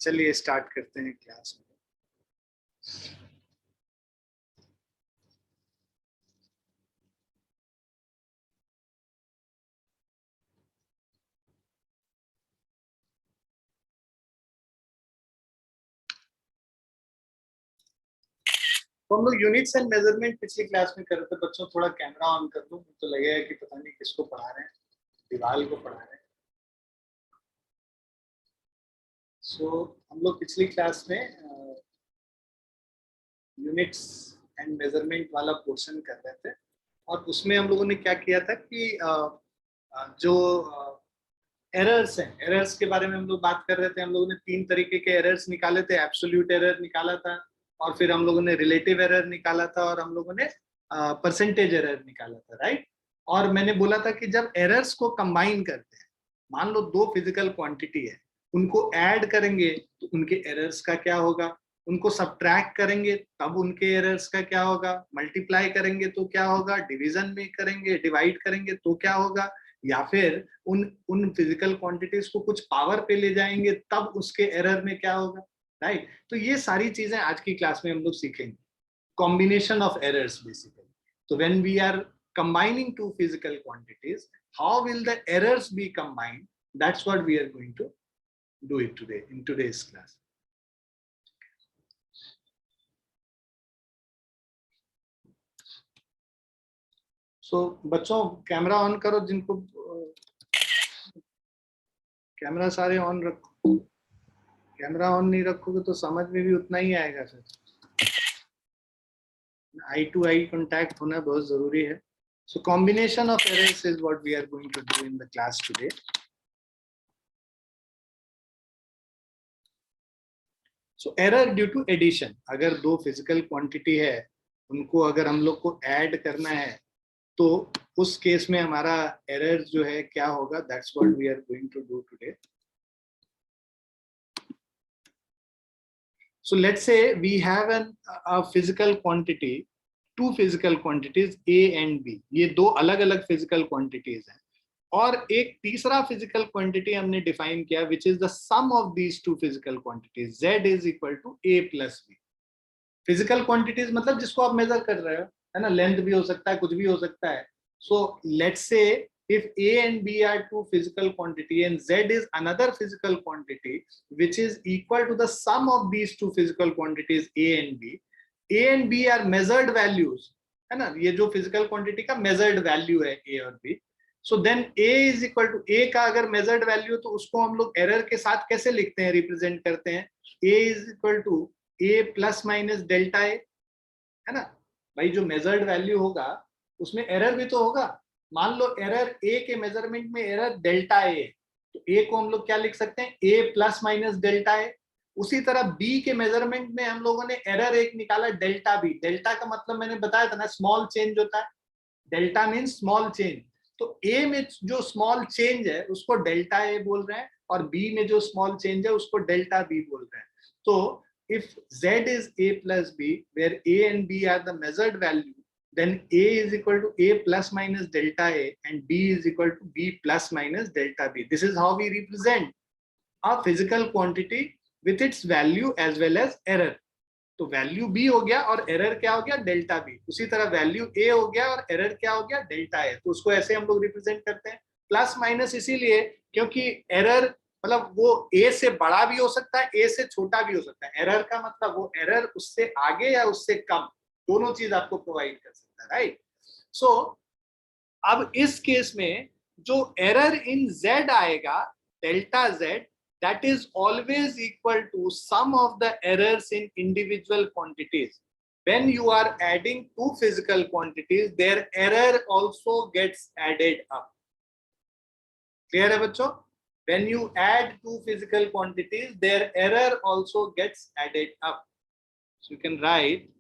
चलिए स्टार्ट करते हैं क्लास में। तो हम लोग यूनिट्स एंड मेजरमेंट पिछली क्लास में कर रहे थे। बच्चों थोड़ा कैमरा ऑन कर दो, तो लगेगा कि पता नहीं किसको पढ़ा रहे हैं, दीवाल को पढ़ा रहे हैं। सो हम लोग पिछली क्लास में यूनिट्स एंड मेजरमेंट वाला पोर्शन कर रहे थे, और उसमें हम लोगों ने क्या किया था कि जो एरर्स हैं, एरर्स के बारे में हम लोग बात कर रहे थे। हम लोगों ने 3 तरीके के एरर्स निकाले थे। एब्सोल्यूट एरर निकाला था, और फिर हम लोगों ने रिलेटिव एरर निकाला था, और हम लोगों ने परसेंटेज एरर निकाला था, राइट। और मैंने बोला था कि जब एरर्स को कंबाइन करते हैं, मान लो 2 फिजिकल क्वांटिटी है, उनको ऐड करेंगे तो उनके एरर्स का क्या होगा, उनको सब्ट्रैक्ट करेंगे तब उनके एरर्स का क्या होगा, मल्टीप्लाई करेंगे तो क्या होगा, डिवीजन में करेंगे, डिवाइड करेंगे तो क्या होगा, या फिर उन उन फिजिकल क्वांटिटीज को कुछ पावर पे ले जाएंगे तब उसके एरर में क्या होगा, राइट। तो ये सारी चीजें आज की क्लास में हम लोग सीखेंगे। Combination of errors basically. तो when we are combining two physical quantities, how will the errors be combined? That's what we are going to do it today in today's class. So बच्चों camera on करो, जिनको camera सारे on रखो। Camera on नहीं रखोगे तो समझ में भी उतना ही आएगा sir. Eye to eye contact होना बहुत जरूरी है। So combination of errors is what we are going to do in the class today. So error due to addition, अगर 2 फिजिकल क्वांटिटी है, उनको अगर हम लोग को ऐड करना है तो उस केस में हमारा एरर जो है क्या होगा, that's what we are going to do today. So let's say we have a physical quantity, 2 physical quantities A and B. ये 2 अलग अलग physical quantities हैं, और एक तीसरा physical quantity हमने define किया, which is the sum of these 2 physical quantities. Z is equal to A plus B. Physical quantities मतलब जिसको आप measure कर रहे हो, है ना, लेंथ भी हो सकता है, कुछ भी हो सकता है। So let's say if A and B are 2 physical quantity and Z is another physical quantity which is equal to the sum of these 2 physical quantities A and B. A and B are measured values, है ना, ये जो physical quantity का measured value है A और B. So then A is equal to A का अगर measured value, तो उसको हम लोग error के साथ कैसे लिखते हैं, represent करते हैं, A is equal to A plus minus delta A, है ना। भाई जो मेजर्ड वैल्यू होगा उसमें एरर भी तो होगा। मान लो एरर ए के मेजरमेंट में एरर डेल्टा ए, तो ए को हम लोग क्या लिख सकते हैं, ए प्लस माइनस डेल्टा ए। उसी तरह बी के मेजरमेंट में हम लोगों ने एरर एक निकाला डेल्टा बी। डेल्टा का मतलब मैंने बताया था ना, स्मॉल चेंज होता है। Delta means small change. तो ए में जो स्मॉल चेंज है उसको डेल्टा ए बोल रहे हैं, और बी में जो स्मॉल चेंज है उसको डेल्टा बी बोल रहे हैं। तो if Z is A plus B, where A and B are the measured value, then A is equal to A plus minus delta A and B is equal to B plus minus delta B. This is how we represent a physical quantity with its value as well as error. तो value B हो गया और error क्या हो गया, delta B. उसी तरह value ए हो गया और एरर क्या हो गया, डेल्टा ए। तो उसको ऐसे हम लोग रिप्रेजेंट करते हैं। प्लस माइनस इसीलिए क्योंकि एरर मतलब वो ए से बड़ा भी हो सकता है, ए से छोटा भी हो सकता है। एरर का मतलब वो एरर उससे आगे या उससे कम, दोनों चीज आपको प्रोवाइड कर सकता है, राइट। सो अब इस केस में जो एरर इन जेड आएगा, delta Z, that is always equal to sum of the errors in individual quantities. When you are adding 2 physical quantities, their error also gets added up. Clear है बच्चों? When you add 2 physical quantities, their error also gets added up. So you can write,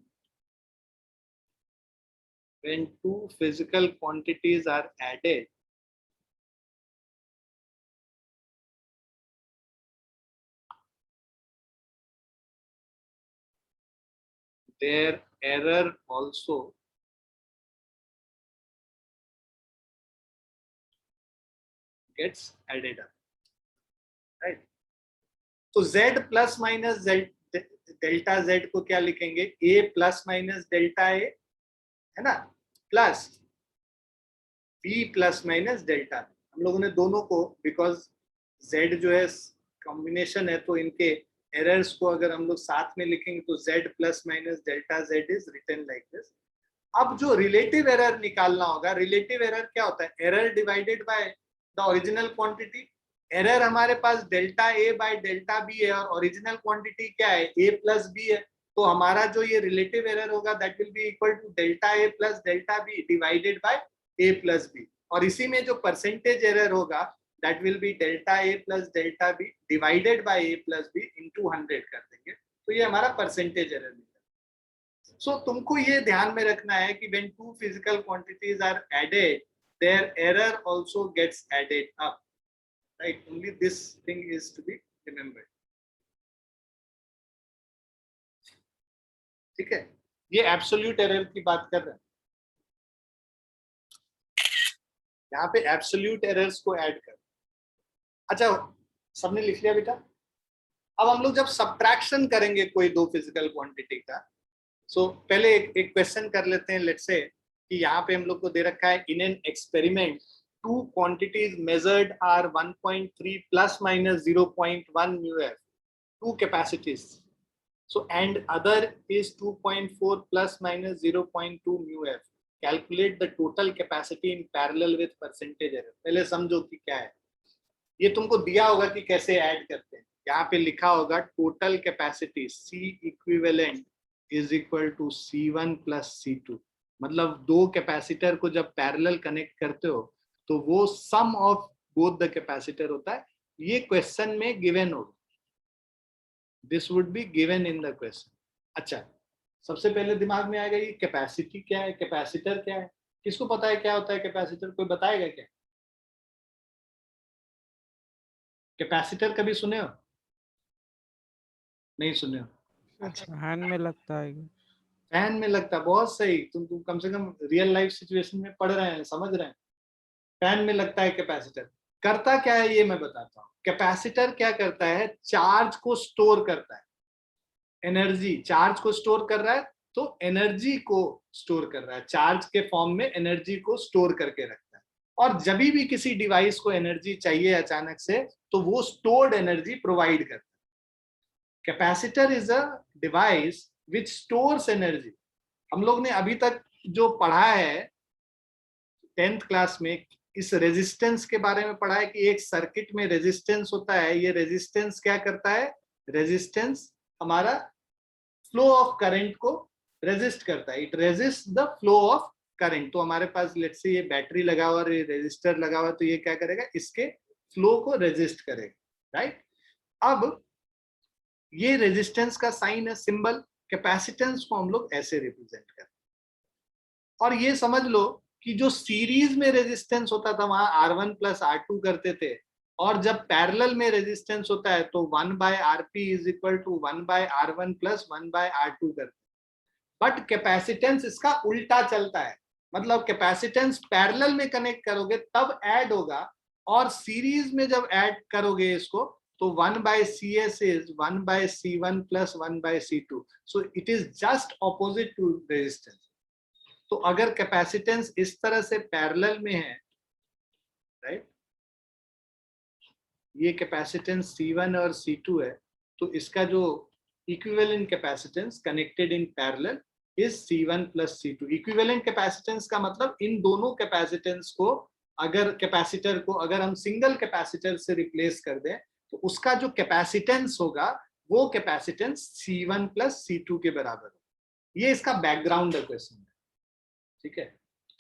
when 2 physical quantities are added, their error also gets added up, right? तो z plus minus delta z को क्या लिखेंगे, a plus minus delta a, है ना, plus b plus minus delta. हम लोगों ने दोनों को, बिकॉज z जो है कॉम्बिनेशन है, तो इनके एरर्स को अगर हम लोग साथ में लिखेंगे तो z plus minus delta z is written like this. अब जो रिलेटिव एरर निकालना होगा, रिलेटिव एरर क्या होता है, error divided by the original quantity. Error हमारे पास delta A by delta B है और ओरिजिनल क्वांटिटी क्या है, ए प्लस बी है। तो हमारा जो ये रिलेटिव एरर होगा that will be equal to delta A plus delta B divided by A plus B. और इसी में जो परसेंटेज एरर होगा that will be delta A plus delta B divided by A plus B into 100 कर देंगे, तो ये हमारा परसेंटेज एरर है। सो तुमको ये ध्यान में रखना है कि when two physical quantities are added, their error also gets added up, right? Only this thing is to be remembered. ठीक है, ये एब्सोल्यूट एरर की बात कर रहे हैं, यहाँ पे एब्सोल्यूट एरर्स को ऐड कर। अच्छा, सबने लिख लिया बेटा? अब हम लोग जब सब्ट्रैक्शन करेंगे कोई दो फिजिकल क्वांटिटी का, सो पहले एक क्वेश्चन कर लेते हैं। लेट्स से कि यहाँ पे हम लोग को दे रखा है, in an experiment two quantities measured are 1.3 plus minus 0.1 μF, two capacities, so and other is 2.4 plus minus 0.2 μF। Calculate the total capacity in parallel with percentage error. पहले समझो कि क्या है, ये तुमको दिया होगा कि कैसे ऐड करते हैं। यहाँ पे लिखा होगा total capacity C equivalent is equal to C1 plus C2। मतलब दो कैपेसिटर को जब पैरेलल कनेक्ट करते हो तो वो सम ऑफ बोथ द कैपेसिटर होता है। ये क्वेश्चन में गिवन होगा, this would be given in the question. अच्छा, सबसे पहले दिमाग में आएगा ये कैपेसिटी क्या है, कैपेसिटर क्या है? किसको पता है क्या होता है कैपेसिटर? कोई बताएगा क्या? कैपेसिटर कभी सुने हो? नहीं सुने हो? अच्छा, फैन में लगता है। फैन में लगता है, बहुत सही। तुम कम से कम रियल लाइफ सिचुएशन में पढ़ रहे हैं, समझ रहे हैं। फैन में लगता है कैपेसिटर। करता क्या है ये मैं बताता हूँ। कैपेसिटर क्या करता है, चार्ज को स्टोर करता है, एनर्जी, चार्ज को स्टोर कर रहा है, तो एनर्जी को स्टोर कर रहा है, चार्ज के फॉर्म में एनर्जी को स्टोर करके रखता है। और जब भी किसी डिवाइस को एनर्जी चाहिए अचानक से, तो वो स्टोर्ड एनर्जी प्रोवाइड करता है। Capacitor is a device which stores energy. हम लोग ने अभी तक जो पढ़ा है 10th क्लास में, इस रेजिस्टेंस के बारे में पढ़ा है कि एक सर्किट में रेजिस्टेंस होता है। ये रेजिस्टेंस क्या करता है, रेजिस्टेंस हमारा फ्लो ऑफ करंट को रेजिस्ट करता है, it resist the flow of current. तो हमारे पास लेट्स से ये बैटरी लगा हुआ, रेजिस्टर लगा हुआ, तो ये क्या करेगा, इसके फ्लो को रेजिस्ट करेगा, राइट। अब ये रेजिस्टेंस का साइन है, सिंबल। कैपेसिटेंस को हम लोग ऐसे रिप्रेजेंट करते हैं। और ये समझ लो कि जो सीरीज में रेजिस्टेंस होता था वहां R1 प्लस R2 करते थे, और जब पैरेलल में रेजिस्टेंस होता है तो 1/Rp is equal to 1/R1 plus 1/R2 करते। बट कैपेसिटेंस इसका उल्टा चलता है, मतलब कैपेसिटेंस पैरेलल में कनेक्ट करोगे तब ऐड होगा, और सीरीज में जब ऐड करोगे इसको तो 1/CS is 1/C1 plus 1/C2। So it is just opposite to resistance. तो अगर कैपेसिटेंस इस तरह से पैरेलल में है, राइट, ये कैपेसिटेंस C1 और C2 है, तो इसका जो equivalent capacitance connected in parallel is C1 plus C2। Equivalent capacitance का मतलब इन दोनों कैपेसिटेंस को, अगर कैपेसिटर को अगर हम सिंगल कैपेसिटर से रिप्लेस कर दें तो उसका जो कैपेसिटेंस होगा वो कैपेसिटेंस C1 प्लस C2 के बराबर है। ये इसका बैकग्राउंड है क्वेश्चन में, ठीक है।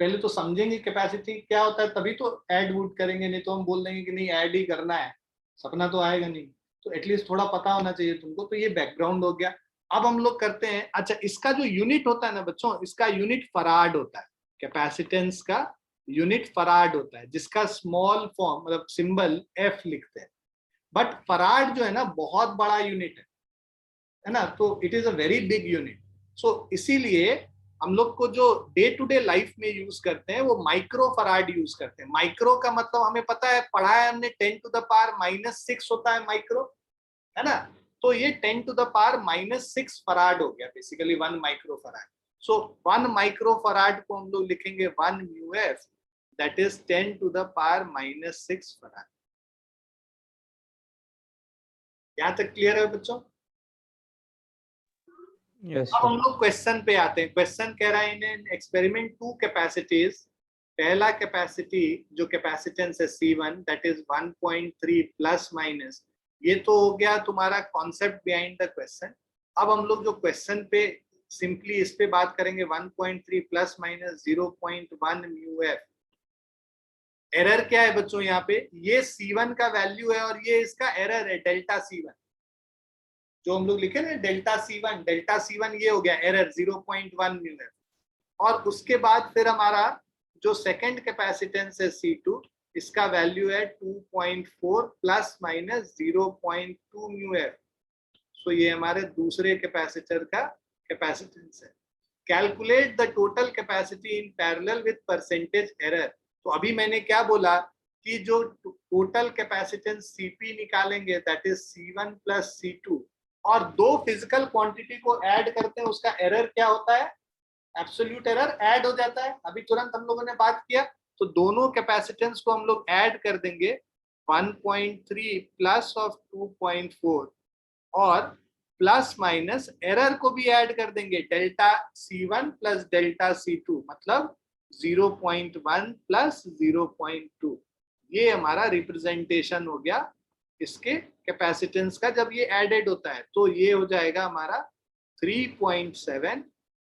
पहले तो समझेंगे कैपेसिटी क्या होता है, तभी तो ऐड वुड करेंगे, नहीं तो हम बोल देंगे कि नहीं ऐड ही करना है, सपना तो आएगा नहीं। तो एटलीस्ट थोड़ा पता होना चाहिए तुमको। तो ये बैकग्राउंड हो गया। अब हम लोग करते हैं, अच्छा इसका जो यूनिट होता है ना बच्चों, इसका यूनिट फराड होता है। कैपेसिटेंस का यूनिट फराड होता है, जिसका स्मॉल फॉर्म मतलब सिंबल F लिखते हैं। बट फराड जो है ना बहुत बड़ा यूनिट है ना, तो it is a very big unit. So इसीलिए हम लोग को जो डे टू डे लाइफ में यूज करते हैं वो माइक्रो फराड यूज करते हैं। माइक्रो का मतलब हमें पता है, पढ़ा है हमने, 10⁻⁻⁻⁶ होता है माइक्रो। है ना। तो ये 10⁻⁻6 फराड हो गया, बेसिकली 1 माइक्रोफराड। सो 1 माइक्रोफराड को हम लोग लिखेंगे 1 mu F, that is 10⁻⁻6 farad. यहां तक क्लियर है बच्चों? Yes, अब sir. हम लोग क्वेश्चन पे आते हैं। क्वेश्चन कह रहा है इन एक्सपेरिमेंट 2 कैपेसिटीज, पहला कैपेसिटी जो कैपेसिटेंस है C1 that is 1.3 plus minus, ये तो हो गया तुम्हारा कॉन्सेप्ट बिहाइंड द क्वेश्चन। अब हम लोग जो क्वेश्चन पे सिंपली इस पे बात करेंगे, 1.3 plus minus 0.1 mu F. Error क्या है बच्चों यहाँ पे? ये C1 का वैल्यू है और ये इसका एरर है डेल्टा C1, जो हम लोग लिखे ना डेल्टा C1 ये हो गया एरर 0.1 म्यू एफ। और उसके बाद फिर हमारा जो सेकंड कैपेसिटेंस है C2, इसका वैल्यू है 2.4 प्लस माइनस 0.2 म्यू एफ। सो ये हमारे दूसरे कैपेसिटर का कैपेसिटेंस है। Calculate the total capacity in parallel with percentage error. तो अभी मैंने क्या बोला कि जो टोटल कैपेसिटेंस Cp निकालेंगे that is C1 plus C2, और दो फिजिकल क्वांटिटी को ऐड करते हैं, उसका एरर क्या होता है? एब्सोल्यूट एरर ऐड हो जाता है। अभी तुरंत हम लोगों ने बात किया। तो दोनों कैपेसिटेंस को हम लोग ऐड कर देंगे, 1.3 प्लस ऑफ 2.4, और प्लस माइनस एरर को भी ऐड कर देंगे, delta C1 plus delta C2, मतलब 0.1 प्लस 0.2। ये हमारा रिप्रेजेंटेशन हो गया इसके कैपेसिटेंस का जब ये एडेड होता है। तो ये हो जाएगा हमारा 3.7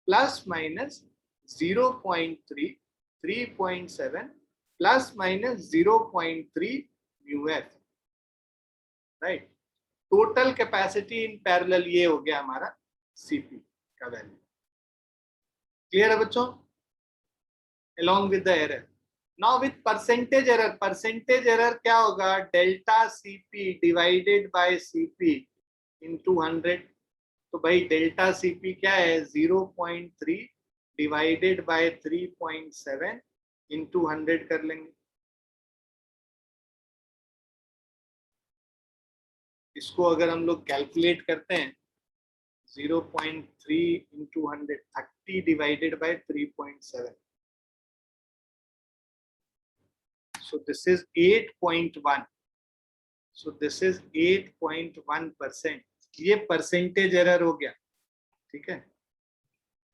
plus minus 0.3, 3.7 plus minus 0.3 mu F, right. Total capacity in parallel ये हो गया हमारा Cp का वैल्यू। क्लियर है बच्चों? along with the error. Now with percentage error क्या होगा? Delta Cp divided by Cp into 100। तो भाई डेल्टा Cp क्या है? 0.3 डिवाइडेड बाय 3.7 into 100 कर लेंगे। इसको अगर हम लोग कैलकुलेट करते हैं, 0.3 into 100, 30 divided by 3.7. So this is 8.1. So this is 8.1%. ये परसेंटेज एरर हो गया, ठीक है।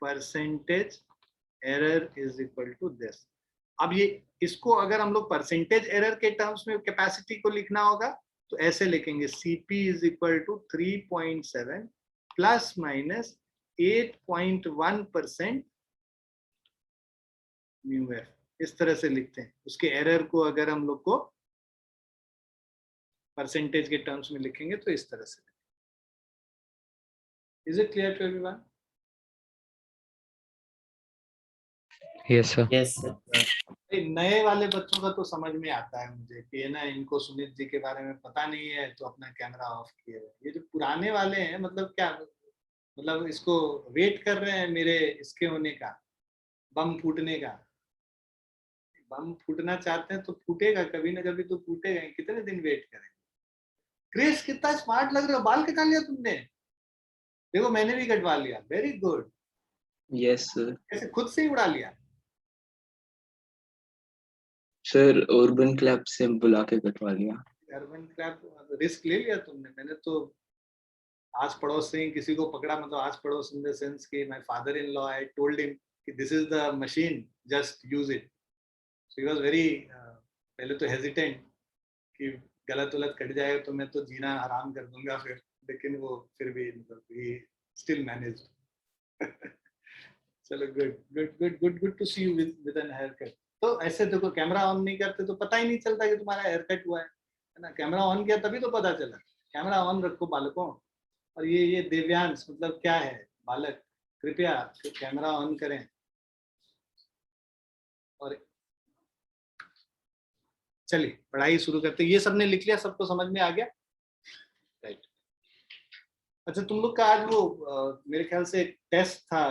Percentage error is equal to this. अब ये इसको अगर हम लोग परसेंटेज एरर के टर्म्स में कैपेसिटी को लिखना होगा तो ऐसे लिखेंगे, Cp is equal to 3.7 plus minus 8.1% mu F. इस तरह से लिखते हैं। उसके एरर को अगर हम लोग को परसेंटेज के टर्म्स में लिखेंगे तो इस तरह से। Is it clear to everyone? Yes, sir. Yes, sir. नए वाले बच्चों का तो समझ में आता है मुझे कि ना इनको सुनीत जी के बारे में पता नहीं है तो अपना कैमरा ऑफ किए हुए। ये जो पुराने वाले हैं मतलब क्या, मतलब इसको वेट कर रहे हैं मेरे इसके होने का, बम फूटने का। बम फूटना चाहते हैं तो फूटेगा, कभी ना कभी तो फूटेगा। कितने दिन वेट करें? क्रिस कितना स्मार्ट लग रहे हो, बाल कटा लिया तुमने? देखो मैंने भी कटवा लिया, वेरी गुड। Yes, sir. कैसे खुद से ही उड़ा लिया? सर अर्बन क्लब से बुला के कटवा लिया। अर्बन क्लब रिस्क ले लिया तुमने। मैंने तो आस पड़ोस से ही किसी को पकड़ा, मतलब आस पड़ोस इन द सेंस कि my father in law, I told him कि this is the machine, just use it. So he was very, पहले तो हेजिटेंट कि गलत वलत कट जाएगा तो मैं तो जीना आराम कर दूंगा फिर, लेकिन वो फिर भी मतलब ही स्टिल मैनेज्ड। चलो good good good good good to see you with an haircut. तो ऐसे देखो, कैमरा ऑन नहीं करते तो पता ही नहीं चलता कि तुम्हारा हेयर कट हुआ है ना। कैमरा ऑन किया तभी तो पता चला। कैमरा ऑन रखो बालकों। और ये दिव्यांश मतलब क्या है बालक, कृपया कैमरा ऑन करें। और चलिए पढ़ाई शुरू करते। ये सबने लिख लिया, सबको समझ में आ गया? राइट। अच्छा तुम लोग का आज वो मेरे ख्याल से टेस्ट था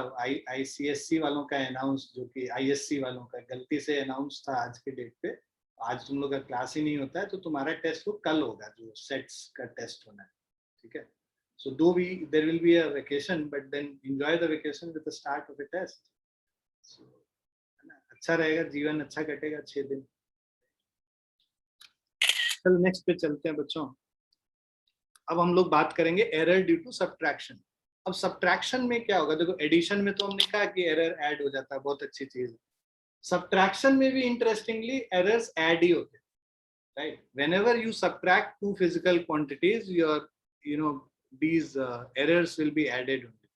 ICSC वालों का अनाउंस, जो कि ISC वालों का गलती से अनाउंस था आज के डेट पे। आज तुम लोग का क्लास ही नहीं होता है तो तुम्हारा टेस्ट वो कल होगा, जो सेट्स का टेस्ट होना है, ठीक है. So though there will be a vacation, but then enjoy the vacation with the start of a test. So है ना, अच्छा रहेगा, जीवन अच्छा कटेगा 6 दिन. चलो नेक्स्ट पे चलते हैं बच्चों. अब हम लोग बात करेंगे एरर ड्यू टू सब्ट्रैक्शन. अब सब्ट्रैक्शन में क्या होगा, देखो एडिशन में तो हमने कहा कि एरर ऐड हो जाता है, बहुत अच्छी चीज है. सब्ट्रैक्शन में भी इंटरेस्टिंगली एरर्स ऐड ही होते हैं, right. Whenever you subtract to physical quantities, your these errors will be added only.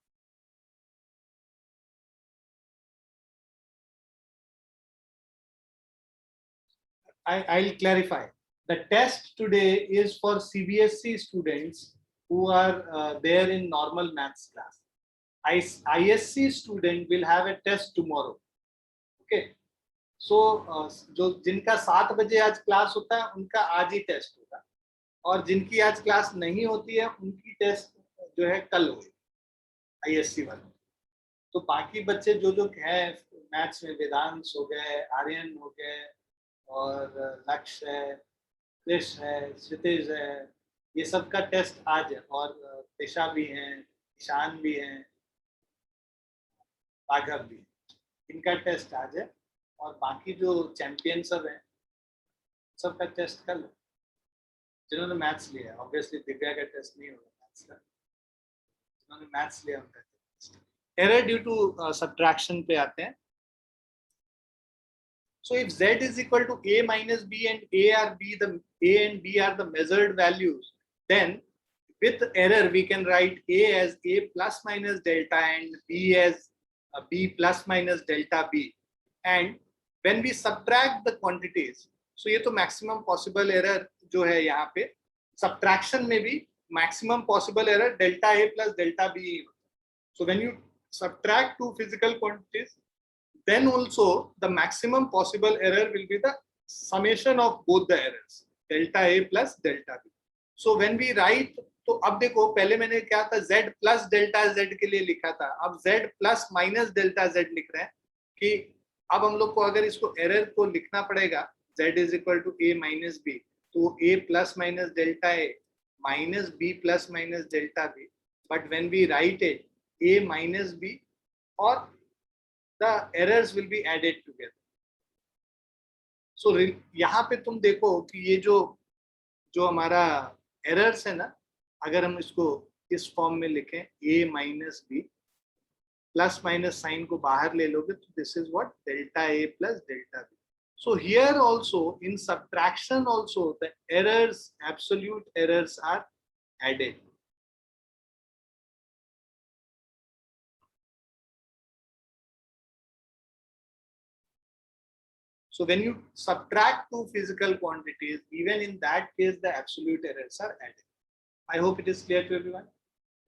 I'll clarify. The test today is for CBSE students who are there in normal maths class. ISC student will have a test tomorrow. Okay. So जो जिनका 7 बजे आज class होता है उनका आज ही test होगा, और जिनकी आज क्लास नहीं होती है उनकी टेस्ट जो है कल होगी, ISC वाले. तो बाकी बच्चे जो हैं मैथ्स में, वेदांश हो गए, आर्यन हो गए, और लक्ष्य है, कृष है, क्षितिज है, ये सब का टेस्ट आज है. और दिशा भी हैं, ईशान भी हैं, राघव भी है, इनका टेस्ट आज है. और बाकी जो चैंपियन सब हैं सबका टेस्ट कल है, जिन्होंने मैथ्स लिया. ऑब्वियसली दिव्या का टेस्ट नहीं होगा मैथ्स का, जिन्होंने मैथ्स लिया उनका test. Error due to subtraction पे आते हैं. So if z is equal to a minus b and a and b are the measured values, then with error we can write a as a plus minus delta and b as b plus minus delta b. And when we subtract the quantities, so ये तो maximum possible error जो है यहाँ पे, subtraction में भी maximum possible error delta a plus delta b. So when you subtract two physical quantities, then also the maximum possible error will be the summation of both the errors, delta a plus delta b. So when we write, तो अब देखो पहले मैंने क्या था, z plus delta z के लिए लिखा था, अब z plus minus delta z लिख रहे हैं. कि अब हम लोग को अगर इसको एरर को लिखना पड़ेगा, z is equal to a minus b, तो a plus minus delta a minus b plus minus delta b. But when we write it a minus b, or the errors will be added together. So यहाँ पे तुम देखो कि ये जो हमारा errors है ना, अगर हम इसको इस फॉर्म में लिखें a minus b, plus minus sign को बाहर ले लोगे तो this is what, delta a plus delta b. So here also in subtraction also the errors, absolute errors are added. So when you subtract two physical quantities, even in that case, the absolute errors are added. I hope it is clear to everyone,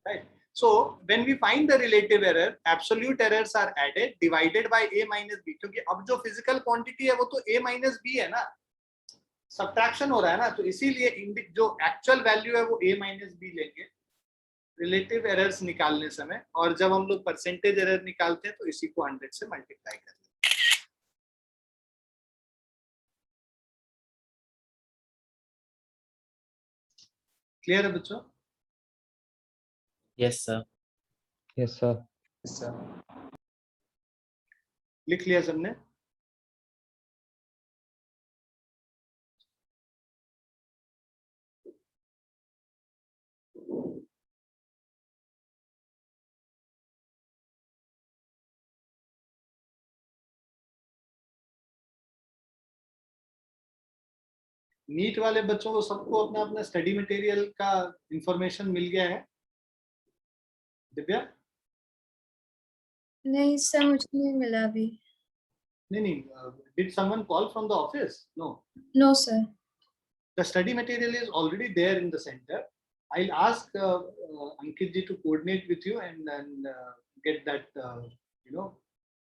right? So when we find the relative error, absolute errors are added divided by a minus b. क्योंकि अब जो physical quantity है वो तो a minus b है ना, subtraction हो रहा है ना, तो इसीलिए जो actual value है वो a minus b लेंगे relative errors निकालने समय. और जब हम लोग percentage error निकालते हैं तो इसी को 100 से multiply करते हैं. क्लियर है बच्चों? Yes, sir. Yes, sir. Yes, sir. लिख लिया सबने? नीट वाले बच्चों को सबको अपना अपना स्टडी मटेरियल का इंफॉर्मेशन मिल गया है? दिव्या? नहीं सर, मुझे नहीं मिला अभी. नहीं. Did someone call from the office? No. No sir. The study material is already there in the center. I'll ask Ankit ji to coordinate with you and then get that,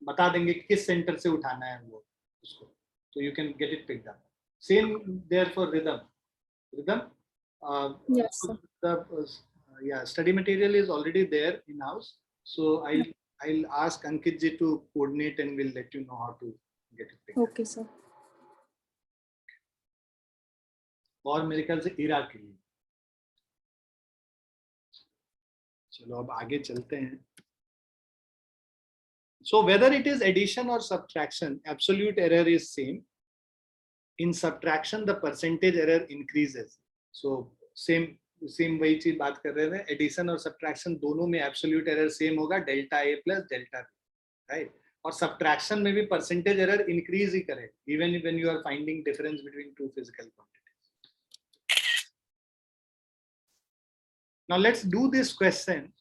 बता देंगे किस centre से उठाना है वो उसको, so you can get it picked up. Same there for rhythm. Yes, sir. The study material is already there in house, so I'll ask Ankit ji to coordinate and we'll let you know how to get it picked up. Okay sir. और मेरे ख्याल से इरा के लिए चलो अब आगे चलते हैं. So whether it is addition or subtraction, absolute error is same. In subtraction, the percentage error increases. So same वही चीज बात कर रहे थे. Addition और subtraction दोनों में absolute error same होगा, delta A plus delta B, right? और subtraction में भी percentage error increase ही करे, even when you are finding difference between two physical quantities. Now let's do this question.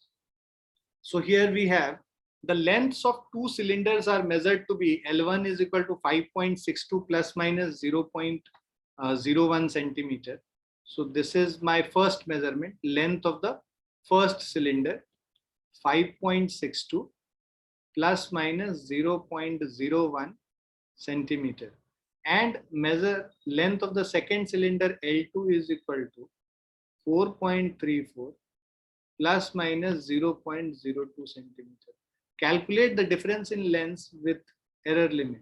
So here we have the lengths of two cylinders are measured to be L1 is equal to 5.62 plus minus 0.01 centimeter. So this is my first measurement, length of the first cylinder, 5.62 plus minus 0.01 centimeter, and measure length of the second cylinder L2 is equal to 4.34 plus minus 0.02 centimeter. Calculate the difference in length with error limit.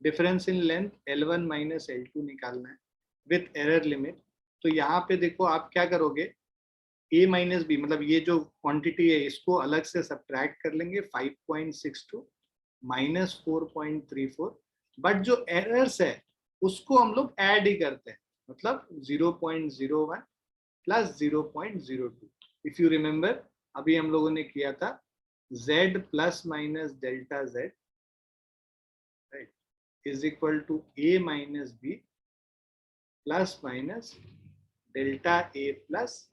Difference in length L1 minus L2 निकालना है with error limit. तो यहाँ पे देखो आप क्या करोगे, A minus B मतलब ये जो क्वांटिटी है इसको अलग से सब्ट्रैक्ट कर लेंगे, 5.62 minus 4.34, बट जो एरर्स है उसको हम लोग ऐड ही करते हैं, मतलब 0.01 प्लस 0.02. इफ यू रिमेम्बर अभी हम लोगों ने किया था z plus minus delta z, right, is equal to a minus b plus minus delta a plus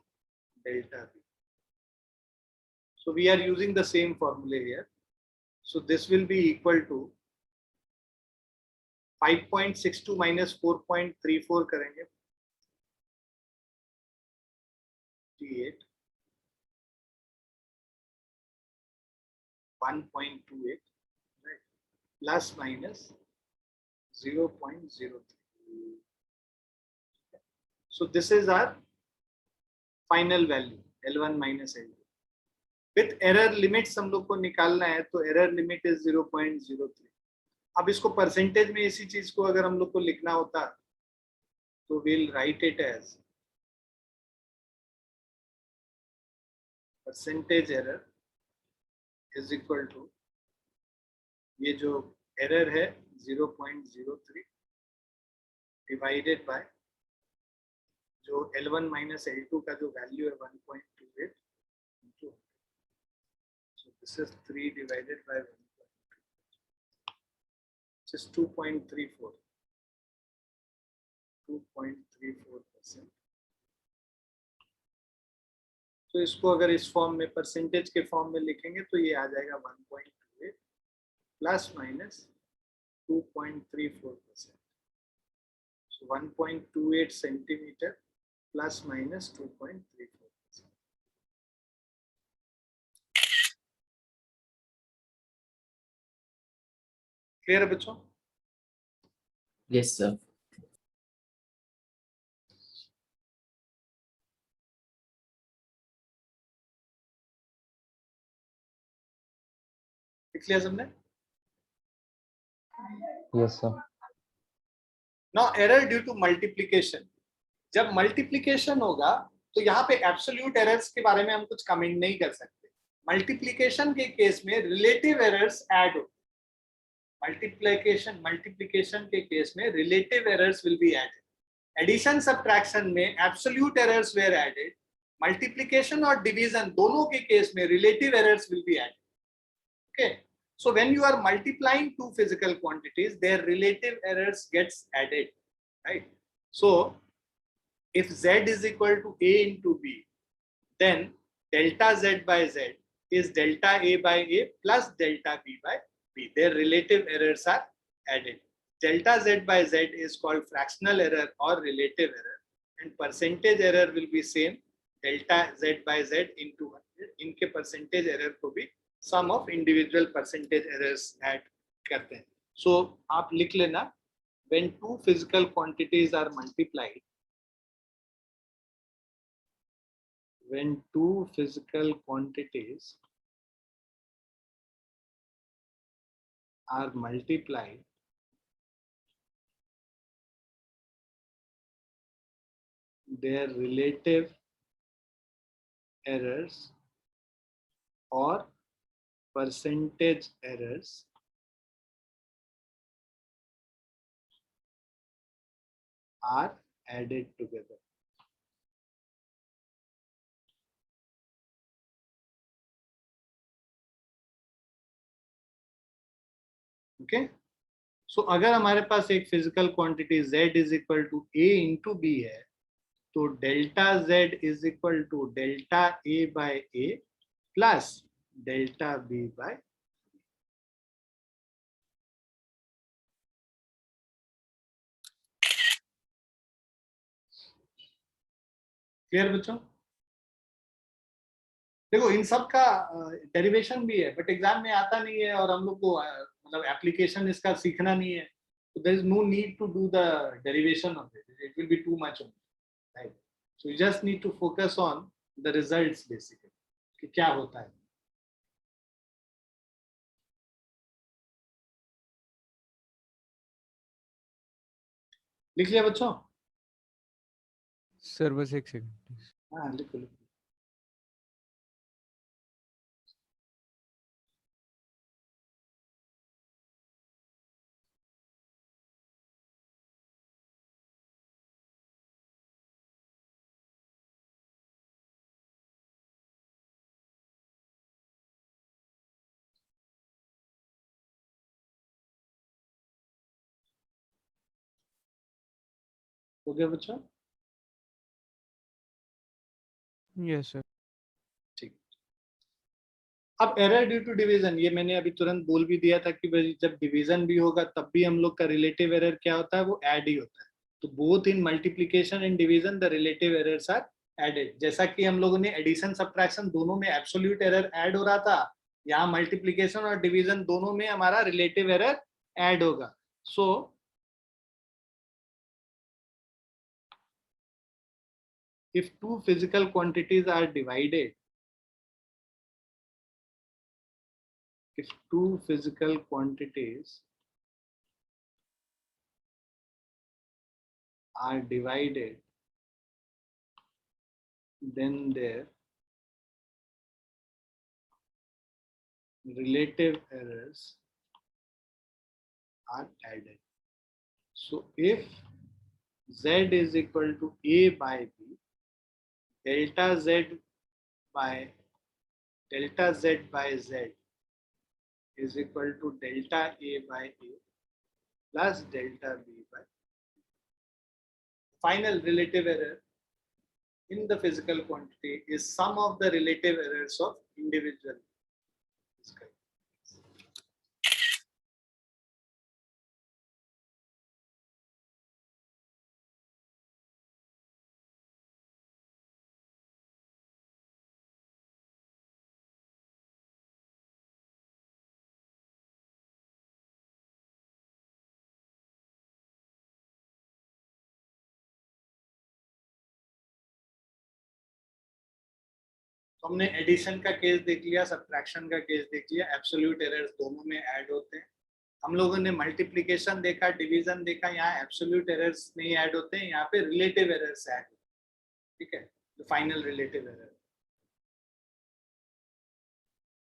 delta b. So we are using the same formula here. So this will be equal to 5.62 minus 4.34 करेंगे, 8 1.28, right, plus minus 0.03. So this is our final value L1 minus L2. With error limits हम लोग को निकालना है, तो error limit is 0.03. अब इसको percentage में इसी चीज को अगर हम लोग को लिखना होता तो we'll write it as percentage error is equal to, ये जो error है 0.03 divided by जो L1 minus L2 का जो value है 1.28 into, so this is 3 divided by 1.28, which is 2.34%. तो इसको अगर इस फॉर्म में परसेंटेज के फॉर्म में लिखेंगे तो ये आ जाएगा 1.28 plus minus 2.34%. So 1.28 centimetre plus minus 2.34%. Clear है बच्चों? Yes, sir. लिख लिया सबने? Yes, sir. Now error due to multiplication. जब मल्टीप्लिकेशन होगा तो यहाँ पे एब्सोल्यूट एरर्स के बारे में हम कुछ कमेंट नहीं कर सकते. मल्टीप्लिकेशन के केस में रिलेटिव एरर्स ऐड होते. मल्टीप्लिकेशन के केस में relative errors will be added. Addition subtraction में absolute errors were added. Multiplication और डिवीजन दोनों के केस में relative errors will be added. Okay, so when you are multiplying two physical quantities, their relative errors gets added, right? So if z is equal to a into b, then delta z by z is delta a by a plus delta b by b. Their relative errors are added. Delta z by z is called fractional error or relative error, and percentage error will be same, delta z by z into 100. इनके percentage error को भी sum of individual percentage errors add करते हैं. So आप लिख लेना, when two physical quantities are multiplied, when two physical quantities are multiplied, their relative errors और percentage errors are added together. Okay, so अगर हमारे पास एक physical quantity z is equal to a into B है, तो delta z is equal to delta a by a plus delta b by. Clear बच्चों? देखो इन सब का डेरिवेशन भी है, बट एग्जाम में आता नहीं है और हम लोग को मतलब एप्लीकेशन इसका सीखना नहीं है, तो there is no need to do the derivation of it will be too much on, right? So you just need to focus on the results basically कि क्या होता है। लिख लिया बच्चों? सर बस एक सेकंड। हाँ लिखो लिखो। हो गया बच्चों? Yes sir. ठीक। अब एरर ड्यू टू डिवीजन, ये मैंने अभी तुरंत बोल भी दिया था कि जब डिवीजन भी होगा तब भी हम लोग का रिलेटिव एरर क्या होता है, वो ऐड ही होता है। तो both in multiplication and division the relative errors are added. जैसा कि हम लोगों ने एडिशन सब्ट्रैक्शन दोनों में एब्सोल्यूट एरर ऐड हो रहा था, यहाँ मल्टीप्लिकेशन और डिवीजन दोनों में हमारा रिलेटिव एरर ऐड होगा। सो if two physical quantities are divided, if two physical quantities are divided, then their relative errors are added. So if z is equal to a by b, delta z by z is equal to delta a by a plus delta b by. Final relative error in the physical quantity is sum of the relative errors of individual physical. तो हमने addition का case देख लिया, subtraction का case देख लिया, absolute errors दोनों में ऐड होते हैं। हम लोगों ने मल्टीप्लिकेशन देखा, डिवीजन देखा, यहाँ एब्सोल्यूट एरर्स नहीं ऐड होते हैं, यहाँ पे रिलेटिव एरर्स ऐड होते हैं। ठीक है, the final relative error.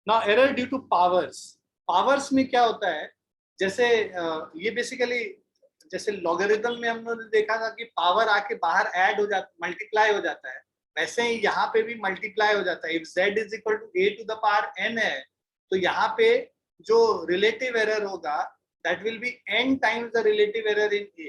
Now error due two powers. Powers में क्या होता है, जैसे ये बेसिकली जैसे लॉगरिथम में हम लोगों ने देखा था कि पावर आके बाहर ऐड हो जाता, मल्टीप्लाई हो जाता है, वैसे ही यहाँ पे भी मल्टीप्लाई हो जाता है। If z is equal to a to the power n है, तो यहाँ पे जो रिलेटिव एरर होगा that will be n times the relative error in a,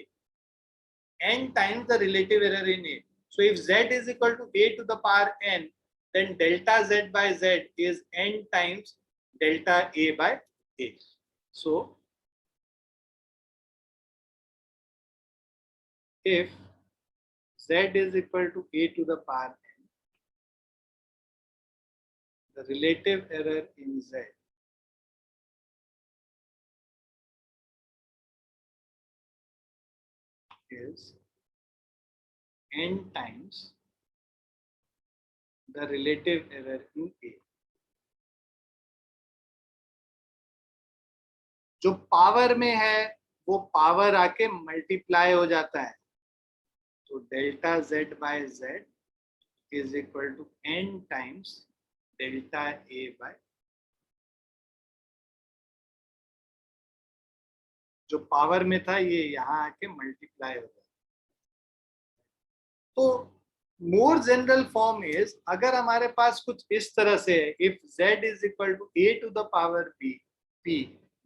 n times the relative error in a. So if z is equal to a to the power n, then delta z by z is n times delta a by a. So if z is equal to a to the power n, the relative error in z is n times the relative error in a. जो power में है वो power आके multiply हो जाता है, तो delta z by z is equal to n times delta A by जो पावर में था ये यहाँ आके मल्टीप्लाई हो जाए। तो मोर जनरल फॉर्म इज, अगर हमारे पास कुछ इस तरह से है, if z is equal to a to the power b, p,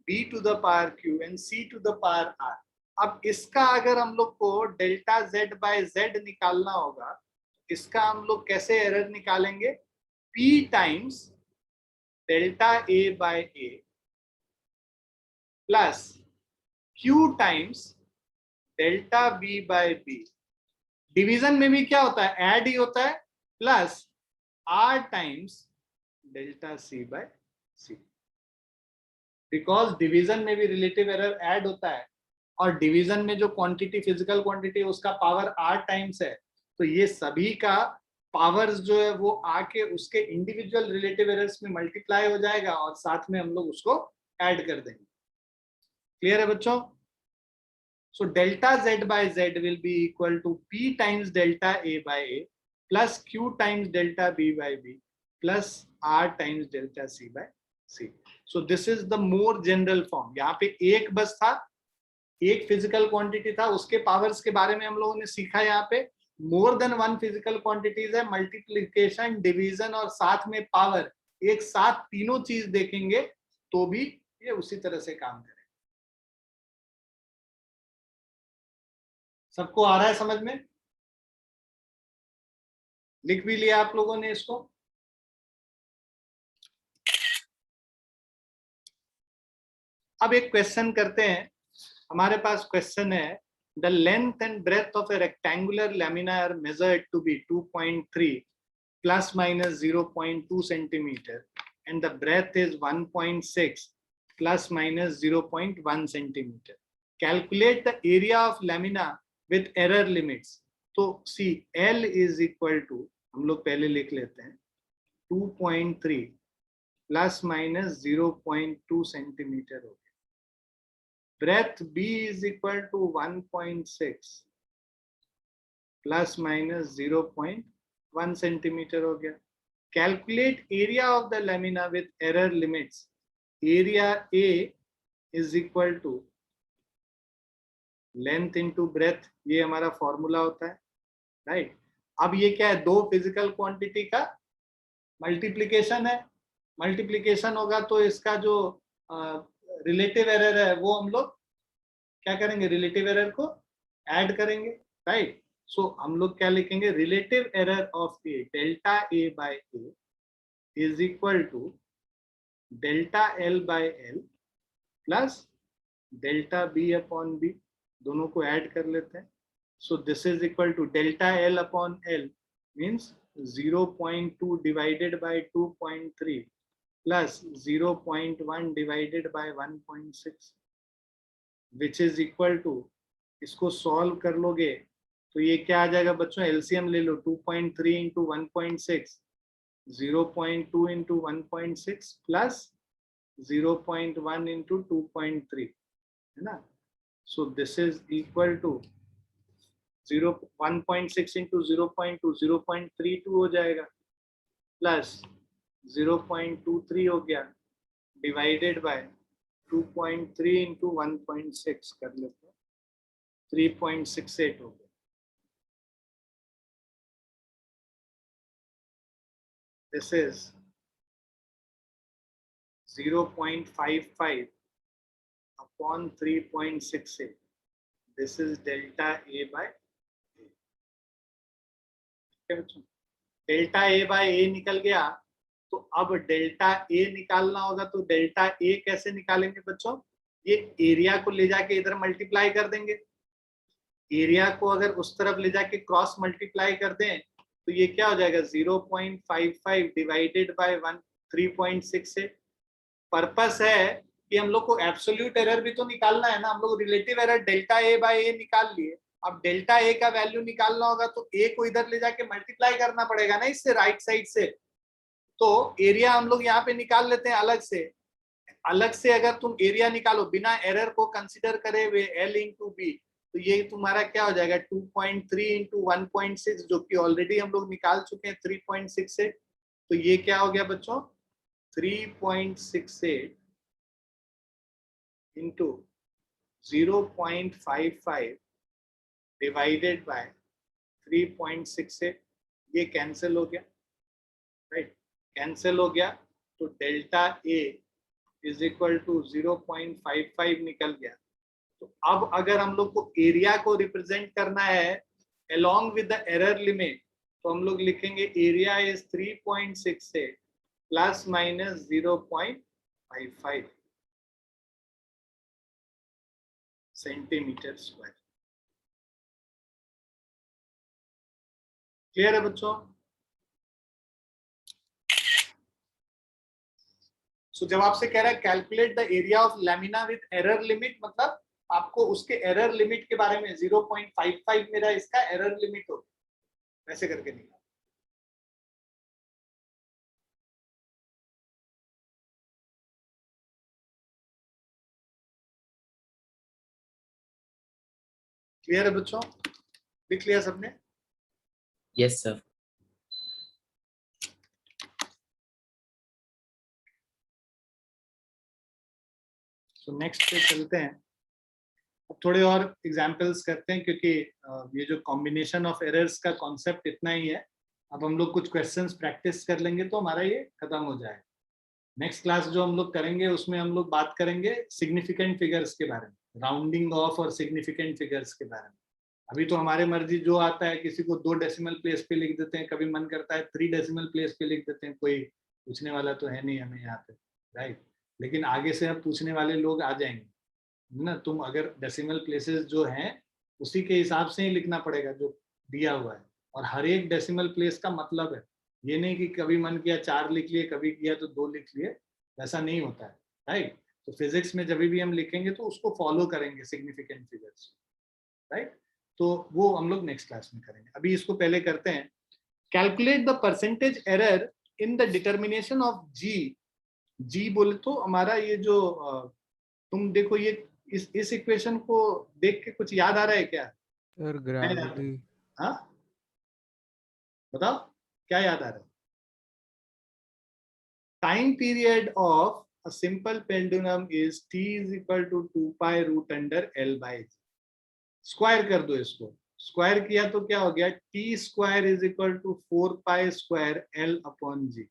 b to the power q and c to the power r। अब इसका अगर हम लोग को डेल्टा z बाय z निकालना होगा, इसका हम लोग कैसे एरर निकालेंगे? p times delta a by a plus q times delta b by b। Division में भी क्या होता है? ऐड ही होता है, plus r times delta c by c। Because division में भी रिलेटिव एरर ऐड होता है, और डिवीजन में जो क्वांटिटी, फिजिकल क्वांटिटी, उसका पावर r टाइम्स है, तो ये सभी का पावर्स जो है वो आके उसके इंडिविजुअल रिलेटिव एरर्स में मल्टीप्लाई हो जाएगा, और साथ में हम लोग उसको ऐड कर देंगे। क्लियर है बच्चों? So delta z by z will be equal to p times delta a by a plus q times delta b by b plus r times delta c by c. So this is the more general form. यहाँ पे एक बस था, एक physical quantity था, उसके powers के बारे में हम लोगों ने सीखा। यहाँ पे more than one physical quantities है, मल्टीप्लिकेशन, डिवीजन और साथ में पावर, एक साथ तीनों चीज देखेंगे तो भी ये उसी तरह से काम करेगा। सबको आ रहा है समझ में? लिख भी लिया आप लोगों ने इसको? अब एक क्वेश्चन करते हैं। हमारे पास क्वेश्चन है, the length and breadth of a rectangular lamina are measured to be 2.3 plus minus 0.2 centimetre and the breadth is 1.6 plus minus 0.1 centimetre. Calculate the area of lamina with error limits। तो see L is equal to, हम लोग पहले लिख लेते हैं, 2.3 plus minus 0.2 centimetre हो गया। Breadth B is equal to 1.6 plus minus 0.1 centimetre हो गया। Calculate area of the lamina with error limits. Area A is equal to length into breadth, ये हमारा फॉर्मूला होता है, राइट। अब ये क्या है? दो फिजिकल क्वांटिटी का मल्टीप्लिकेशन है। मल्टीप्लिकेशन होगा तो इसका जो रिलेटिव एरर है वो हम लोग क्या करेंगे? रिलेटिव एरर को ऐड करेंगे, राइट। सो हम लोग क्या लिखेंगे? Relative error of A, delta A by A is equal to delta L by L plus delta B upon B. दोनों को ऐड कर लेते हैं। So this is equal to delta L upon L means 0.2 divided by 2.3 plus 0.1 divided by 1.6 which is equal to, इसको solve कर लोगे तो ये क्या आ जाएगा बच्चों? एलसीएम ले लो, 2.3 इंटू 1.6, 0.2 इंटू 1.6 प्लस 0.1 इंटू 2.3, है ना। So this is equal to 1.6 into 0.2, 0.32 हो जाएगा, प्लस 0.23 हो गया, डिवाइडेड बाय 2.3 into 1.6 कर लेते हैं, 3.68 हो गया। This is 0.55 upon 3.68. This is delta A by A. Delta A by A निकल गया, तो अब डेल्टा A निकालना होगा। तो डेल्टा A कैसे निकालेंगे बच्चों? ये एरिया को ले जाके इधर मल्टीप्लाई कर देंगे। एरिया को अगर उस तरफ ले जाके क्रॉस मल्टीप्लाई कर दें तो ये क्या हो जाएगा? 0.55 डिवाइडेड बाय 3.68। पर्पस है कि हम लोग को एब्सोल्यूट एरर भी तो निकालना है ना। हम लोग relative error delta A by ए निकाल लिए, अब डेल्टा ए का वैल्यू निकालना होगा तो ए को इधर ले जाके मल्टीप्लाई करना पड़ेगा ना इससे, राइट साइड से। तो एरिया हम लोग यहाँ पे निकाल लेते हैं अलग से। अलग से अगर तुम एरिया निकालो बिना एरर को कंसिडर करे हुए, L इंटू बी, तो ये तुम्हारा क्या हो जाएगा? 2.3 इंटू 1.6, जो कि ऑलरेडी हम लोग निकाल चुके हैं 3.68, तो ये क्या हो गया बच्चों, 3.68 इंटू 0.55 डिवाइडेड बाय 3.68, ये कैंसिल हो गया, राइट, कैंसिल हो गया। तो delta A is equal to 0.55 निकल गया। तो अब अगर हम लोग को एरिया को रिप्रेजेंट करना है along with the error limit, तो हम लोग लिखेंगे area is 3.68 plus minus 0.55 centimetre square. Clear है बच्चों? सो जब आपसे कह रहा है calculate the area of lamina with error limit, मतलब आपको उसके एरर लिमिट के बारे में 0.55 मेरा इसका एरर लिमिट हो, वैसे करके निकाल। क्लियर है बच्चों? लिख लिया सबने? Yes sir. सो नेक्स्ट पे चलते हैं। अब थोड़े और एग्जांपल्स करते हैं, क्योंकि ये जो कॉम्बिनेशन ऑफ एरर्स का कॉन्सेप्ट इतना ही है। अब हम लोग कुछ क्वेश्चंस प्रैक्टिस कर लेंगे तो हमारा ये खत्म हो जाएगा। नेक्स्ट क्लास जो हम लोग करेंगे उसमें हम लोग बात करेंगे सिग्निफिकेंट फिगर्स के बारे में, राउंडिंग ऑफ और सिग्निफिकेंट फिगर्स के बारे में। अभी तो हमारे मर्जी जो आता है, किसी को 2 डेसिमल प्लेस पे लिख देते हैं, कभी मन करता है 3 डेसिमल प्लेस पे लिख देते हैं, कोई पूछने वाला तो है नहीं हमें यहाँ पे, राइट। लेकिन आगे से अब पूछने वाले लोग आ जाएंगे ना। तुम अगर डेसिमल प्लेसेस जो हैं उसी के हिसाब से ही लिखना पड़ेगा जो दिया हुआ है, और हर एक डेसिमल प्लेस का मतलब है। ये नहीं कि कभी मन किया 4 लिख लिए, कभी किया तो 2 लिख लिए, वैसा नहीं होता है, राइट। तो फिजिक्स में जब भी हम लिखेंगे तो उसको फॉलो करेंगे सिग्निफिकेंट फिगर्स, राइट। तो वो हम लोग नेक्स्ट क्लास में करेंगे। अभी इसको पहले करते हैं। Calculate the percentage error in the determination of g. G बोले तो हमारा ये जो तुम देखो, ये इस इक्वेशन को देख के कुछ याद आ रहा है क्या? Sir gravity. हाँ बताओ क्या याद आ रहा है? Time period of a simple pendulum is t is equal to 2 pi root under L by g। Square कर दो इसको, स्क्वायर किया तो क्या हो गया, t square is equal to 4 pi square L upon g.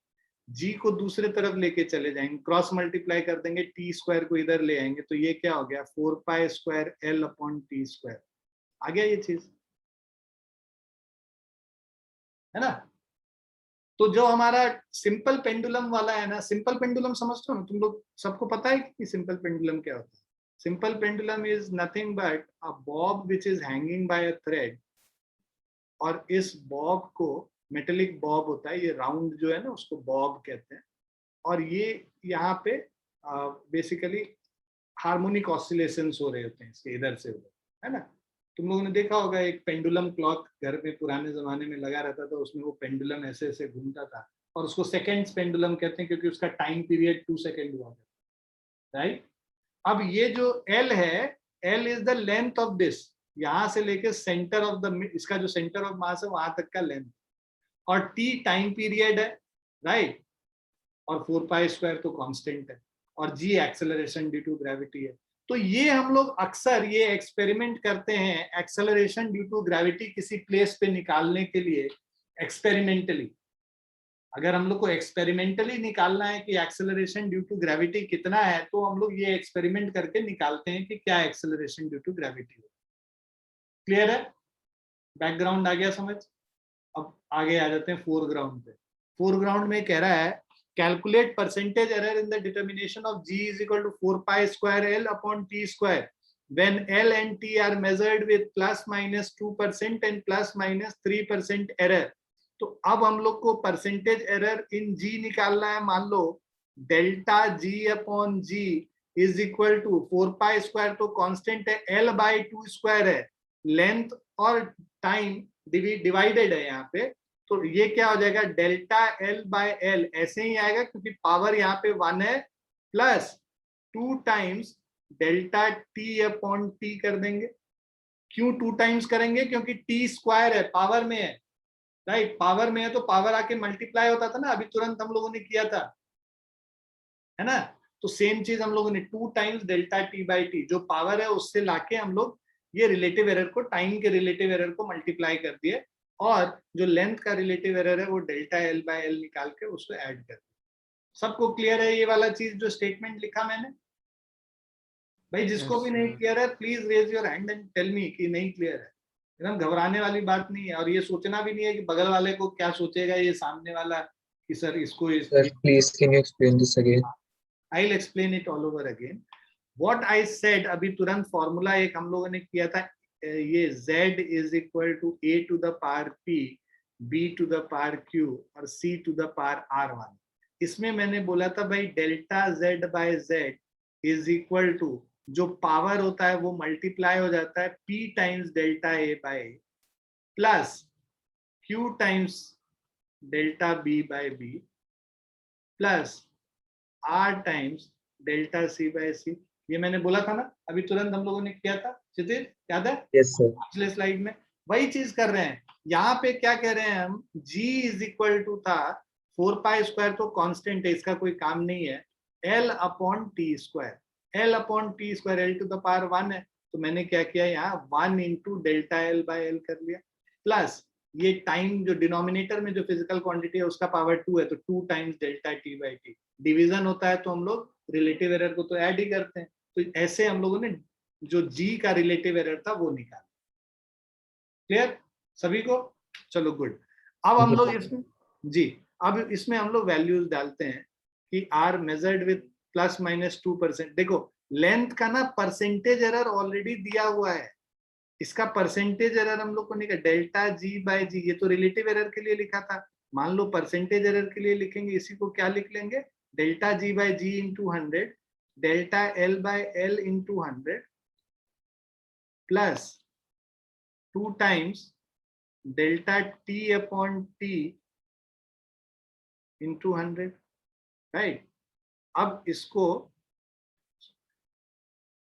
G को दूसरे तरफ लेके चले जाएंगे, क्रॉस मल्टीप्लाई कर देंगे, टी स्क्वायर को इधर ले आएंगे, तो ये क्या हो गया 4 pi square L upon T square. आ गया ये चीज, है ना। तो जो हमारा सिंपल पेंडुलम वाला है ना, सिंपल पेंडुलम समझते हो ना तुम लोग, सबको पता है कि सिंपल पेंडुलम क्या होता है? Simple pendulum is nothing but a bob which is hanging by a thread, और इस बॉब को, मेटेलिक बॉब होता है ये, राउंड जो है ना उसको बॉब कहते हैं, और ये यहाँ पे बेसिकली हार्मोनिक ऑसिलेशंस हो रहे होते हैं इसके इधर से उधर, है ना। तुम लोगों ने देखा होगा एक पेंडुलम क्लॉक घर में पुराने जमाने में लगा रहता था, उसमें वो पेंडुलम ऐसे ऐसे घूमता था, और उसको सेकेंड्स पेंडुलम कहते हैं क्योंकि उसका टाइम पीरियड 2 सेकेंड हुआ, राइट। अब ये जो L है, L is the length of this, यहां से लेके सेंटर ऑफ द, इसका जो सेंटर ऑफ मास है वहां तक का लेंथ, और T टाइम पीरियड है, राइट, और 4 पाई स्क्वायर तो कांस्टेंट है, और G acceleration due to gravity है। तो ये हम लोग अक्सर ये एक्सपेरिमेंट करते हैं, एक्सेलरेशन ड्यू टू ग्रेविटी किसी प्लेस पे निकालने के लिए एक्सपेरिमेंटली। अगर हम लोग को एक्सपेरिमेंटली निकालना है कि एक्सेलरेशन ड्यू टू ग्रेविटी कितना है, तो हम लोग ये एक्सपेरिमेंट करके निकालते हैं कि क्या एक्सेलरेशन ड्यू टू ग्रेविटी है। क्लियर है? बैकग्राउंड आ गया समझ? अब आगे आ जाते हैं फोरग्राउंड पे। फोरग्राउंड में कह रहा है calculate percentage error in the determination of g is equal to 4 pi square L upon t square when L and T are measured with +-2% and +-3% error। तो अब हम लोग को परसेंटेज एरर इन जी निकालना है। मान लो delta g upon g is equal to 4 pi square तो कांस्टेंट है, L बाई 2 स्क्वायर है, लेंथ और टाइम डिवाइडेड है यहाँ पे, तो ये क्या हो जाएगा डेल्टा L बाय L ऐसे ही आएगा क्योंकि पावर यहाँ पे 1 है, plus 2 times delta T upon T कर देंगे। क्यों 2 टाइम्स करेंगे? क्योंकि T स्क्वायर है, पावर में है, राइट, पावर में है तो पावर आके मल्टीप्लाई होता था ना, अभी तुरंत हम लोगों ने किया था, है ना। तो सेम चीज हम लोगों ने 2 times delta T by T, जो पावर है उससे लाके हम लोग ये रिलेटिव एरर को, टाइम के रिलेटिव एरर को मल्टीप्लाई कर दिए, और जो लेंथ का रिलेटिव एरर है वो डेल्टा एल बाय एल निकाल के उसको ऐड कर दिया। सबको क्लियर है ये वाला चीज जो स्टेटमेंट लिखा मैंने? भाई जिसको Yes, भी नहीं sir. क्लियर है please raise your hand and tell me कि नहीं क्लियर है। एकदम घबराने वाली बात नहीं है, और ये सोचना भी नहीं है कि बगल वाले को क्या सोचेगा ये सामने वाला कि सर इसको Sir, please can you explain this again? I will explain it all over again. What I said, अभी तुरंत फॉर्मूला एक हम लोगों ने किया था, ये z is equal to a to the power p, b to the power q और c to the power r1। इसमें मैंने बोला था भाई delta z by z is equal to, जो पावर होता है वो मल्टीप्लाई हो जाता है p times delta a by plus q times delta b by b plus r times delta c by c। ये मैंने बोला था ना, अभी तुरंत हम लोगों ने किया था, क्षितिज याद है? Yes, sir. पिछले स्लाइड में वही चीज कर रहे हैं। यहाँ पे क्या कह रहे हैं हम, g इज इक्वल टू था 4 पाई स्क्वायर, तो कांस्टेंट है, इसका कोई काम नहीं है, l upon T square, l upon T square l to the power 1 है, तो मैंने क्या किया यहाँ 1 into delta L by L कर लिया, प्लस ये टाइम जो डिनोमिनेटर में जो फिजिकल क्वांटिटी है उसका पावर 2 है, तो 2 times delta T by T. Division होता है तो हम लोग रिलेटिव एरर को तो ऐड ही करते हैं, तो ऐसे हम लोगों ने जो g का रिलेटिव एरर था वो निकाला। क्लियर सभी को? चलो गुड। अब हम लोग इसमें जी, अब इसमें हम लोग वैल्यूज डालते हैं कि are measured with plus minus 2%। देखो लेंथ का ना परसेंटेज एरर ऑलरेडी दिया हुआ है, इसका परसेंटेज एरर हम लोग को नहीं, डेल्टा जी बाय जी, ये तो रिलेटिव एरर के लिए लिखा था, मान लो परसेंटेज एरर के लिए लिखेंगे, इसी को क्या लिख लेंगे, delta ji by ji into 100 delta L by L into 100 plus 2 times delta T upon T into 100, right. अब इसको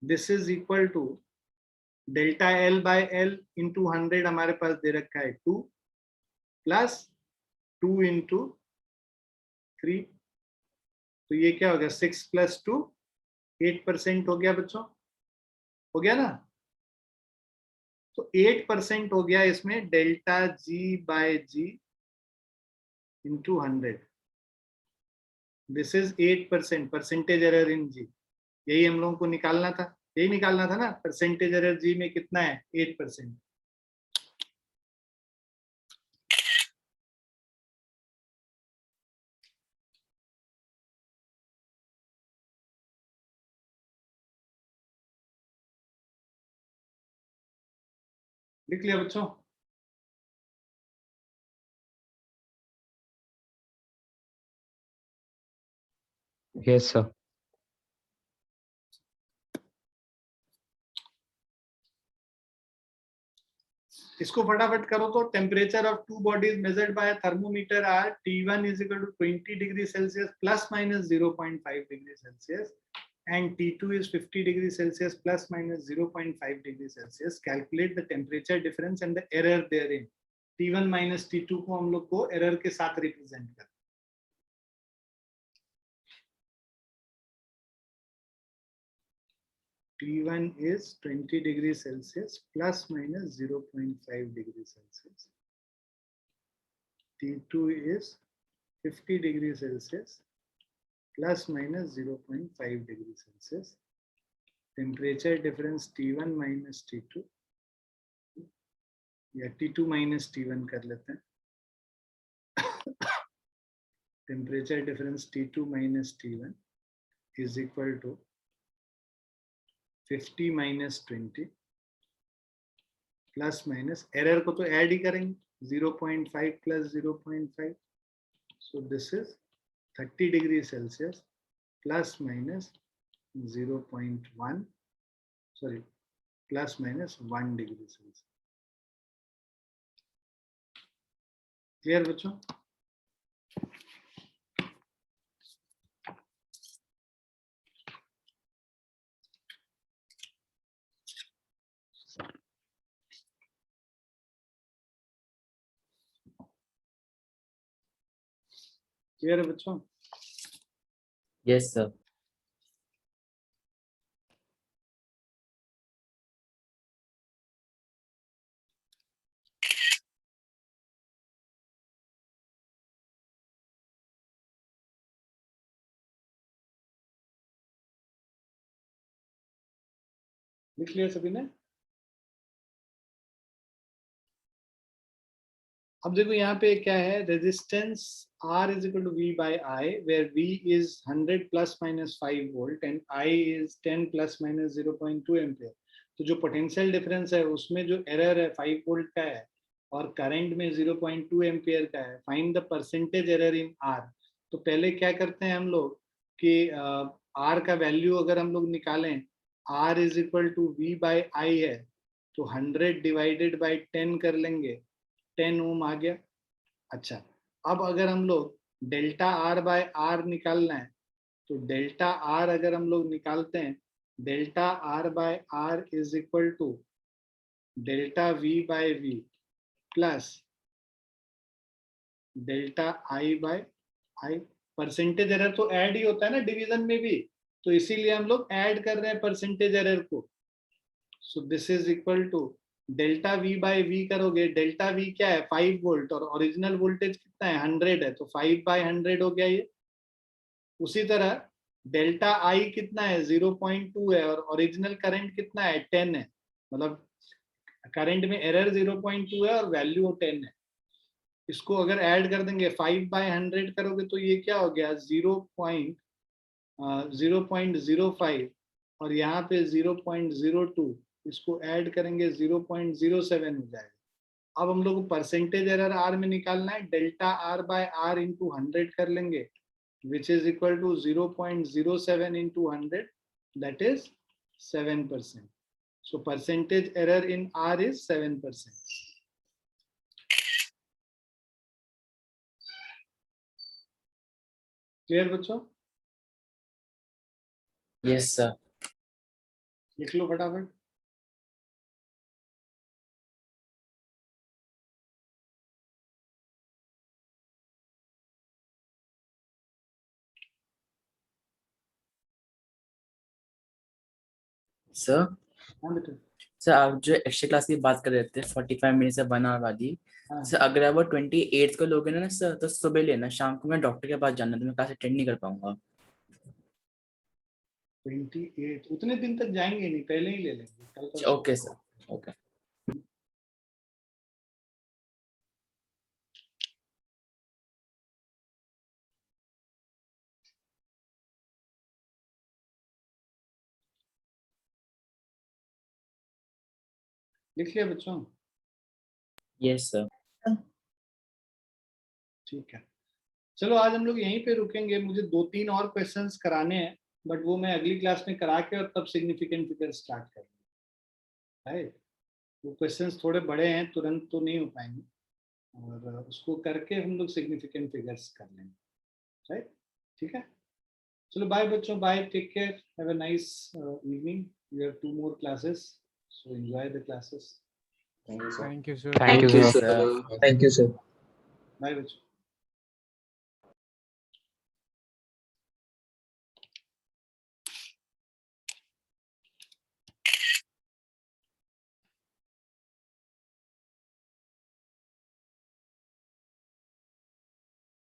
this is equal to delta L by L into 100 हमारे पास दे रखा है 2 प्लस 2 इंटू 3, तो ये क्या हो गया 6 प्लस 2 8% हो गया बच्चों, हो गया ना। तो 8% हो गया इसमें delta ji by ji into 100, this is 8%, percentage error in g, यही हम लोगों को निकालना था, यही निकालना था ना, परसेंटेज एरर जी में कितना है 8%। लिख लिया बच्चों? Yes, sir. इसको फटाफट करो तो, temperature of two bodies measured by thermometer are T1 is equal to 20 degree Celsius plus minus 0.5 degree Celsius and T2 is 50 degree Celsius plus minus 0.5 degree Celsius. Calculate the temperature difference and the error therein. T1 minus T2 को हम लोग को error के साथ represent करते हैं। T1 is 20 degree Celsius plus minus 0.5 degree Celsius. T2 is 50 degree Celsius plus minus 0.5 degree Celsius. Temperature difference T1 minus T2 या T2 minus T1 कर लेते हैं। Temperature difference T2 minus T1 is equal to 50 minus 20 plus minus, error को तो add ही करेंगे, 0.5 plus 0.5, so this is 30 degree Celsius plus minus 0.1, sorry, plus minus 1 degree Celsius. Clear बच्चों? Clear है बच्चों? Yes, sir. लिख लिया सभी ने? अब देखो यहाँ पे क्या है, resistance R is equal to V by I, where V is 100 plus minus 5 volt and I is 10 plus minus 0.2 ampere. तो जो पोटेंशियल डिफरेंस है उसमें जो एरर है 5 वोल्ट का है और करंट में 0.2 एम्पियर का है. Find the percentage error in R. तो पहले क्या करते हैं हम लोग कि R का वैल्यू अगर हम लोग निकालें, R is equal to V by I है, तो 100 डिवाइडेड बाई 10 कर लेंगे, 10 ओम आ गया. अच्छा, अब अगर हम लोग डेल्टा आर बाय आर निकालना है, तो डेल्टा आर अगर हम लोग निकालते हैं, delta R by R is equal to delta V by V plus delta I by I. Percentage error तो ऐड ही होता है ना डिवीजन में भी, तो इसीलिए हम लोग ऐड कर रहे हैं परसेंटेज एरर को. So this is equal to delta V by V करोगे, डेल्टा वी क्या है 5 वोल्ट और ओरिजिनल वोल्टेज कितना है 100 है, तो 5 बाय 100 हो गया ये. उसी तरह डेल्टा आई कितना है 0.2 है और ओरिजिनल करंट कितना है 10 है, मतलब करंट में एरर 0.2 है और वैल्यू 10 है. इसको अगर ऐड कर देंगे 5 बाय 100 करोगे तो ये क्या हो गया 0.05 और यहाँ पे 0.02, इसको ऐड करेंगे 0.07 हो जाएगा. अब हम लोग को परसेंटेज एरर आर में निकालना है, delta R by R into 100 कर लेंगे, which is equal to 0.07 into 100, that is 7%. So percentage error in R is 7%. Clear बच्चों? Yes, sir. लिख लो फटाफट. Sir, हाँ बेटा. सर आप जो एक्स्ट्रा क्लास की बात कर रहे थे 45 मिनट से 1 आवर वाली, हाँ. सर अगर आप वो 28 को लोगे ना सर, तो सुबह लेना, शाम को मैं डॉक्टर के पास जाना, तो मैं क्लास अटेंड नहीं कर पाऊंगा. 28 उतने दिन तक जाएंगे नहीं, पहले ही ले लेंगे कल परसों. Okay sir, okay. लिख लिया बच्चों? Yes sir. ठीक है, चलो आज हम लोग यहीं पे रुकेंगे. मुझे 2-3 और क्वेश्चंस कराने हैं, बट वो मैं अगली क्लास में करा के और तब सिग्निफिकेंट फिगर स्टार्ट करेंगे. राइट, वो क्वेश्चंस थोड़े बड़े हैं, तुरंत तो नहीं हो पाएंगे, और उसको करके हम लोग सिग्निफिकेंट फिगर्स कर लेंगे. राइट, ठीक है. चलो बाय बच्चों, bye, take care, have a nice evening. You have 2 more classes, so enjoy the classes. Thank you, sir. Thank you, Thank you, sir. sir. Thank you, sir. Bye बच्चों.